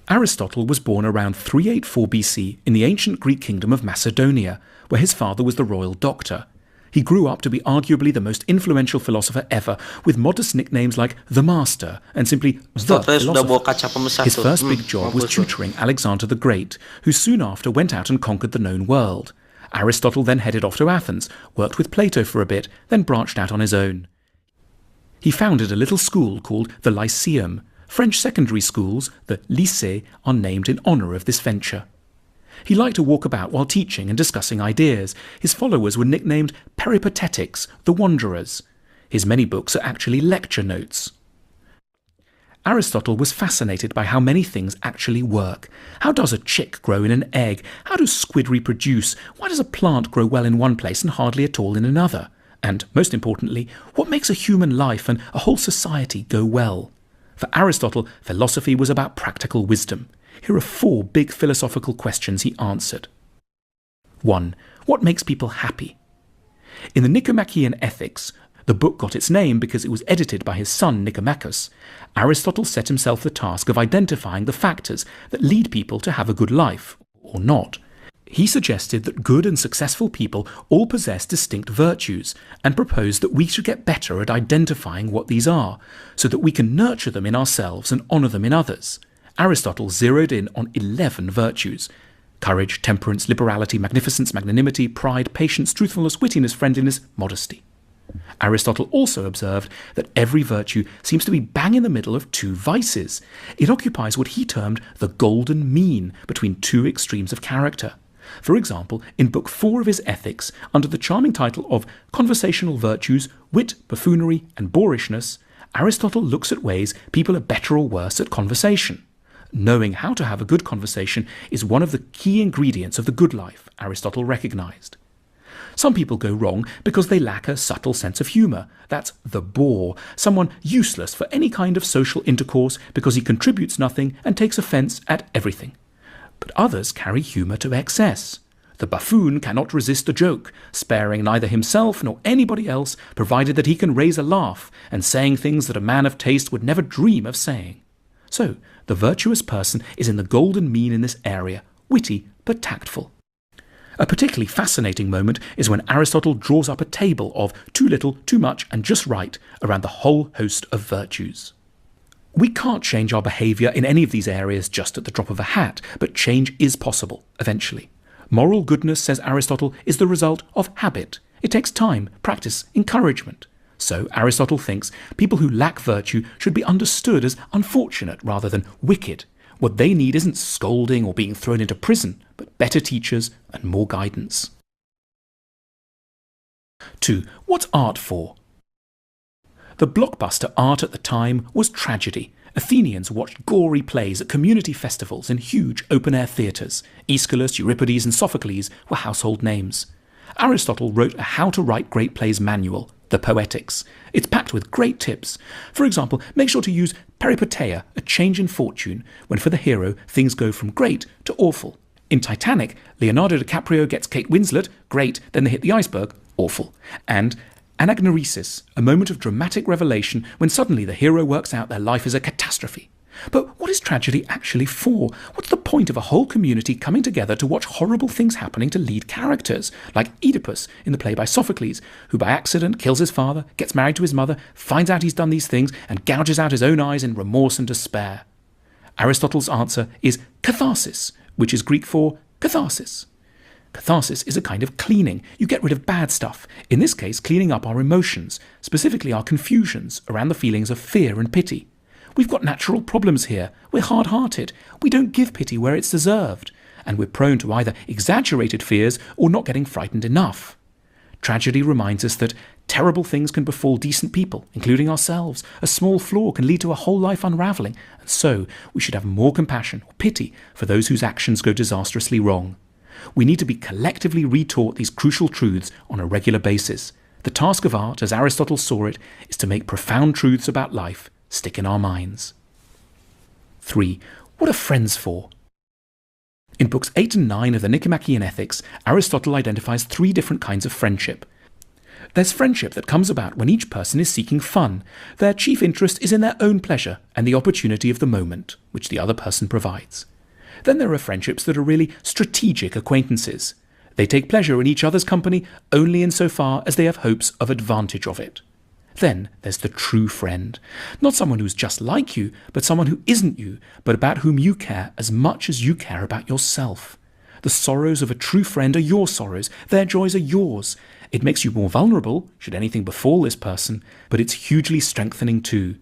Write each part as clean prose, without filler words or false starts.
Aristotle was born around 384 BC in the ancient Greek kingdom of Macedonia, where his father was the royal doctor. He grew up to be arguably the most influential philosopher ever, with modest nicknames like the Master and simply the Philosopher. His first big job was tutoring Alexander the Great, who soon after went out and conquered the known world. Aristotle then headed off to Athens, worked with Plato for a bit, then branched out on his own. He founded a little school called the Lyceum. French secondary schools, the lycées, are named in honour of this venture. He liked to walk about while teaching and discussing ideas. His followers were nicknamed peripatetics, the wanderers. His many books are actually lecture notes. Aristotle was fascinated by how many things actually work. How does a chick grow in an egg? How do squid reproduce? Why does a plant grow well in one place and hardly at all in another? And, most importantly, what makes a human life and a whole society go well? For Aristotle, philosophy was about practical wisdom. Here are 4 big philosophical questions he answered. 1. What makes people happy? In the Nicomachean Ethics, the book got its name because it was edited by his son Nicomachus, Aristotle set himself the task of identifying the factors that lead people to have a good life, or not. He suggested that good and successful people all possess distinct virtues, and proposed that we should get better at identifying what these are, so that we can nurture them in ourselves and honour them in others. Aristotle zeroed in on 11 virtues: courage, temperance, liberality, magnificence, magnanimity, pride, patience, truthfulness, wittiness, friendliness, modesty. Aristotle also observed that every virtue seems to be bang in the middle of 2 vices. It occupies what he termed the golden mean between 2 extremes of character. For example, in Book 4 of his Ethics, under the charming title of Conversational Virtues, Wit, Buffoonery, and Boorishness, Aristotle looks at ways people are better or worse at conversation. Knowing how to have a good conversation is one of the key ingredients of the good life, Aristotle recognized. Some people go wrong because they lack a subtle sense of humour. That's the bore, someone useless for any kind of social intercourse because he contributes nothing and takes offence at everything. But others carry humour to excess. The buffoon cannot resist a joke, sparing neither himself nor anybody else, provided that he can raise a laugh, and saying things that a man of taste would never dream of saying. So, the virtuous person is in the golden mean in this area, witty but tactful. A particularly fascinating moment is when Aristotle draws up a table of too little, too much, and just right around the whole host of virtues. We can't change our behaviour in any of these areas just at the drop of a hat, but change is possible, eventually. Moral goodness, says Aristotle, is the result of habit. It takes time, practice, encouragement. So, Aristotle thinks people who lack virtue should be understood as unfortunate rather than wicked. What they need isn't scolding or being thrown into prison, but better teachers and more guidance. 2. What's art for? The blockbuster art at the time was tragedy. Athenians watched gory plays at community festivals in huge open-air theatres. Aeschylus, Euripides and Sophocles were household names. Aristotle wrote a how-to-write great plays manual, the Poetics. It's packed with great tips. For example, make sure to use peripeteia, a change in fortune, when for the hero things go from great to awful. In Titanic, Leonardo DiCaprio gets Kate Winslet, great, then they hit the iceberg, awful. And anagnoresis, a moment of dramatic revelation when suddenly the hero works out their life is a catastrophe. But what is tragedy actually for? What's the point of a whole community coming together to watch horrible things happening to lead characters, like Oedipus in the play by Sophocles, who by accident kills his father, gets married to his mother, finds out he's done these things, and gouges out his own eyes in remorse and despair? Aristotle's answer is catharsis, which is Greek for catharsis. Catharsis is a kind of cleaning. You get rid of bad stuff. In this case, cleaning up our emotions, specifically our confusions around the feelings of fear and pity. We've got natural problems here. We're hard-hearted. We don't give pity where it's deserved. And we're prone to either exaggerated fears or not getting frightened enough. Tragedy reminds us that terrible things can befall decent people, including ourselves. A small flaw can lead to a whole life unravelling. And so, we should have more compassion or pity for those whose actions go disastrously wrong. We need to be collectively retaught these crucial truths on a regular basis. The task of art, as Aristotle saw it, is to make profound truths about life stick in our minds. 3. What are friends for? In books 8 and 9 of the Nicomachean Ethics, Aristotle identifies 3 different kinds of friendship. There's friendship that comes about when each person is seeking fun. Their chief interest is in their own pleasure and the opportunity of the moment, which the other person provides. Then there are friendships that are really strategic acquaintances. They take pleasure in each other's company only insofar as they have hopes of advantage of it. Then there's the true friend. Not someone who's just like you, but someone who isn't you, but about whom you care as much as you care about yourself. The sorrows of a true friend are your sorrows. Their joys are yours. It makes you more vulnerable, should anything befall this person, but it's hugely strengthening too.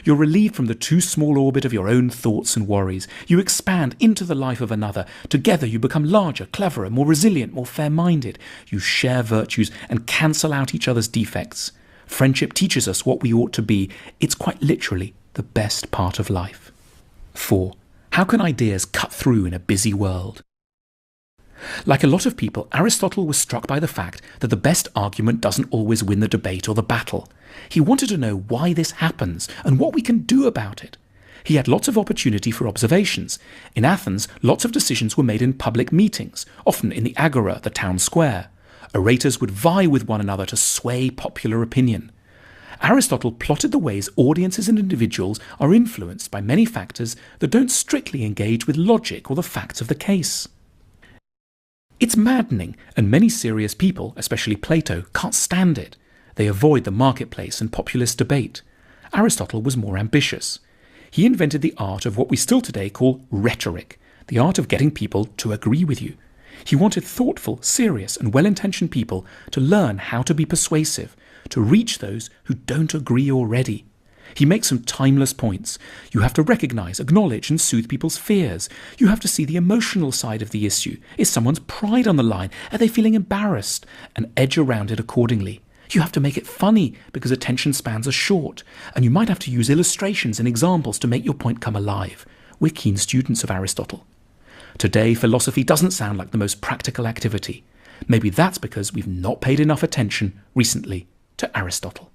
You're relieved from the too small orbit of your own thoughts and worries. You expand into the life of another. Together you become larger, cleverer, more resilient, more fair-minded. You share virtues and cancel out each other's defects. Friendship teaches us what we ought to be. It's quite literally the best part of life. 4. How can ideas cut through in a busy world? Like a lot of people, Aristotle was struck by the fact that the best argument doesn't always win the debate or the battle. He wanted to know why this happens and what we can do about it. He had lots of opportunity for observations. In Athens, lots of decisions were made in public meetings, often in the agora, the town square. Orators would vie with one another to sway popular opinion. Aristotle plotted the ways audiences and individuals are influenced by many factors that don't strictly engage with logic or the facts of the case. It's maddening, and many serious people, especially Plato, can't stand it. They avoid the marketplace and populist debate. Aristotle was more ambitious. He invented the art of what we still today call rhetoric, the art of getting people to agree with you. He wanted thoughtful, serious, and well-intentioned people to learn how to be persuasive, to reach those who don't agree already. He makes some timeless points. You have to recognize, acknowledge, and soothe people's fears. You have to see the emotional side of the issue. Is someone's pride on the line? Are they feeling embarrassed? And edge around it accordingly. You have to make it funny because attention spans are short. And you might have to use illustrations and examples to make your point come alive. We're keen students of Aristotle. Today, philosophy doesn't sound like the most practical activity. Maybe that's because we've not paid enough attention recently to Aristotle.